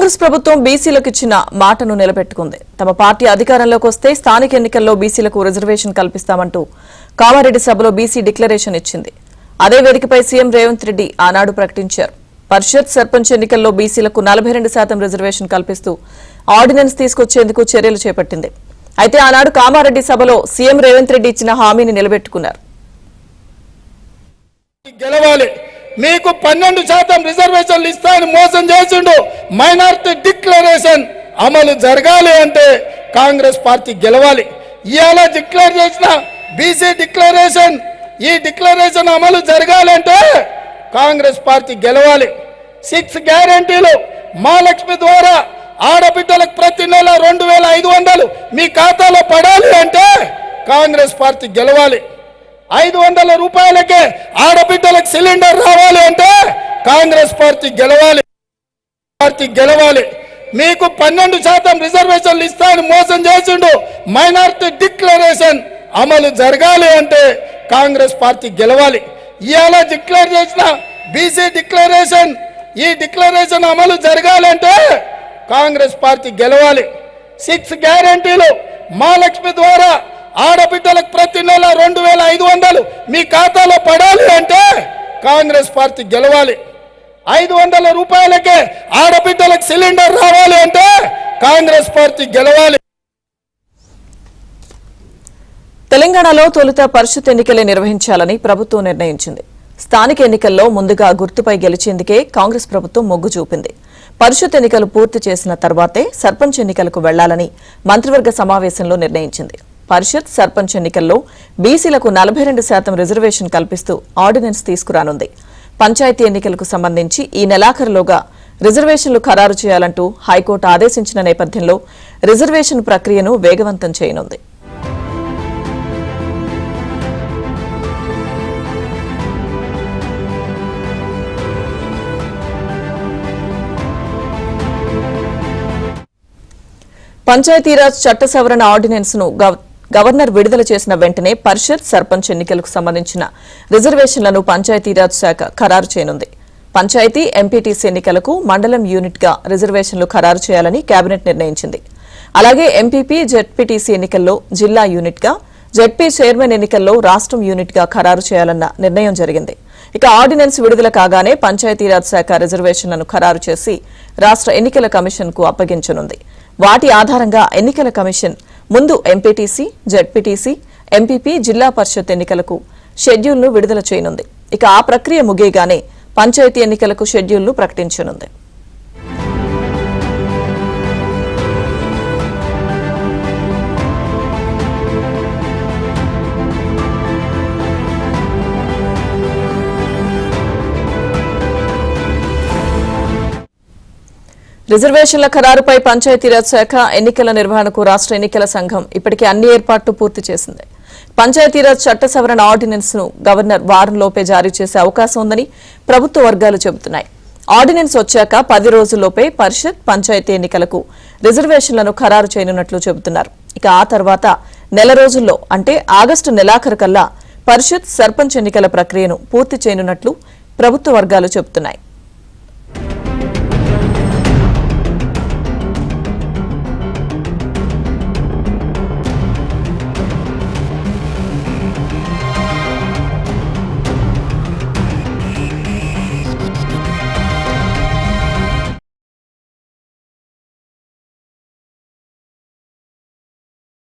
కాంగ్రెస్ ప్రభుత్వం బీసీలకు ఇచ్చిన మాటను నిలబెట్టుకుంది. తమ పార్టీ అధికారంలోకి వస్తే స్థానిక ఎన్నికల్లో బీసీలకు రిజర్వేషన్ కల్పిస్తామంటూ కామారెడ్డి సభలో బీసీ డిక్లరేషన్ ఇచ్చింది. అదే వేదికపై సీఎం రేవంత్ రెడ్డి ఆనాడు ప్రకటించారు. పరిషత్ సర్పంచ్ ఎన్నికల్లో బీసీలకు 42% రిజర్వేషన్ కల్పిస్తూ ఆర్డినెన్స్ తీసుకొచ్చేందుకు చర్యలు చేపట్టింది. అయితే ఆనాడు కామారెడ్డి సభలో సీఎం రేవంత్ రెడ్డి ఇచ్చిన హామీని నిలబెట్టుకున్నారు. మీకు 12% రిజర్వేషన్లు ఇస్తాయని మోసం చేసిండు. మైనారిటీ డిక్లరేషన్ అమలు జరగాలి అంటే కాంగ్రెస్ పార్టీ గెలవాలి. ఇవాళ డిక్లేర్ చేసిన బీసీ డిక్లరేషన్, ఈ డిక్లరేషన్ అమలు జరగాలంటే కాంగ్రెస్ పార్టీ గెలవాలి. 6 గ్యారెంటీలు మహాలక్ష్మి ద్వారా ఆడబిడ్డలకు ప్రతి నెల 2500 మీ ఖాతాలో పడాలి అంటే కాంగ్రెస్ పార్టీ గెలవాలి. 500 రూపాయలకే ఆడబిడ్డలకు సిలిండర్ రావాలి అంటే కాంగ్రెస్ పార్టీ గెలవాలి. మీకు 12% రిజర్వేషన్లు ఇస్తాయని మోసం చేసిండు. మైనారిటీ డిక్లరేషన్ అమలు జరగాలి అంటే కాంగ్రెస్ పార్టీ గెలవాలి. ఇవాళ డిక్లేర్ చేసిన బీసీ డిక్లరేషన్, ఈ డిక్లరేషన్ అమలు జరగాలంటే కాంగ్రెస్ పార్టీ గెలవాలి. 6 గ్యారెంటీలు మహాలక్ష్మి ద్వారా ఆడబిడ్డలకు ప్రతి నెల 2500 మీ ఖాతాలో పడాలి అంటే కాంగ్రెస్ పార్టీ గెలవాలి. 500 రూపాయలకే ఆడబిడ్డలకు సిలిండర్ రావాలి అంటే కాంగ్రెస్ పార్టీ గెలవాలి. తెలంగాణలో తొలుత పరిషత్ ఎన్నికలే నిర్వహించాలని ప్రభుత్వం నిర్ణయించింది. స్థానిక ఎన్నికల్లో ముందుగా గుర్తుపై గెలిచేందుకే కాంగ్రెస్ ప్రభుత్వం మొగ్గు చూపింది. పరిషత్ ఎన్నికలు పూర్తి చేసిన తర్వాతే సర్పంచ్ ఎన్నికలకు వెళ్లాలని మంత్రివర్గ సమావేశంలో నిర్ణయించింది. పరిషత్ సర్పంచ్ ఎన్నికల్లో బీసీలకు 42% రిజర్వేషన్ కల్పిస్తూ ఆర్డినెన్స్ తీసుకురానుంది. పంచాయతీ ఎన్నికలకు సంబంధించి ఈ నెలాఖరులోగా రిజర్వేషన్లు ఖరారు చేయాలంటూ హైకోర్టు ఆదేశించిన నేపథ్యంలో రిజర్వేషన్ ప్రక్రియను వేగవంతం చేయనుంది. పంచాయతీరాజ్ చట్ట సవరణ ఆర్డినెన్స్ ను గవర్నర్ విడుదల చేసిన వెంటనే పరిషత్ సర్పంచ్ ఎన్నికలకు సంబంధించిన రిజర్వేషన్లను పంచాయతీరాజ్ శాఖ ఖరారు చేయనుంది. పంచాయతీ ఎంపీటీసీ ఎన్నికలకు మండలం యూనిట్ గా రిజర్వేషన్లు ఖరారు చేయాలని కేబినెట్ నిర్ణయించింది. అలాగే ఎంపీపీ జెడ్పీటీసీ ఎన్నికల్లో జిల్లా యూనిట్ గా, జెడ్పీ చైర్మన్ ఎన్నికల్లో రాష్ట్రం యూనిట్ గా ఖరారు చేయాలన్న నిర్ణయం జరిగింది. ఇక ఆర్డినెన్స్ విడుదల కాగానే పంచాయతీరాజ్ శాఖ రిజర్వేషన్లను ఖరారు చేసి రాష్ట్ర ఎన్నికల కమిషన్ కు అప్పగించనుంది. వాటి ఆధారంగా ఎన్నికల కమిషన్ ముందు ఎంపీటీసీ, జెడ్పీటీసీ, ఎంపీపీ, జిల్లా పరిషత్ ఎన్నికలకు షెడ్యూల్ను విడుదల చేయనుంది. ఇక ఆ ప్రక్రియ ముగియగానే పంచాయతీ ఎన్నికలకు షెడ్యూల్ను ప్రకటించనుంది. రిజర్వేషన్ల ఖరారుపై పంచాయతీరాజ్ శాఖ, ఎన్నికల నిర్వహణకు రాష్ట్ర ఎన్నికల సంఘం ఇప్పటికే అన్ని ఏర్పాట్లు పూర్తి చేసింది. పంచాయతీరాజ్ చట్ట సవరణ ఆర్డినెన్స్ ను గవర్నర్ వారంలోపే జారీ చేసే అవకాశం ఉందని ప్రభుత్వ వర్గాలు చెబుతున్నాయి. ఆర్డినెన్స్ వచ్చాక 10 రోజుల్లోపే పరిషత్, పంచాయతీ ఎన్నికలకు రిజర్వేషన్లను ఖరారు చేయనున్నట్లు చెబుతున్నారు. ఇక ఆ తర్వాత నెల రోజుల్లో అంటే ఆగస్టు నెలాఖరు కల్లా పరిషత్, సర్పంచ్ ఎన్నికల ప్రక్రియను పూర్తి చేయనున్నట్లు ప్రభుత్వ వర్గాలు చెబుతున్నాయి.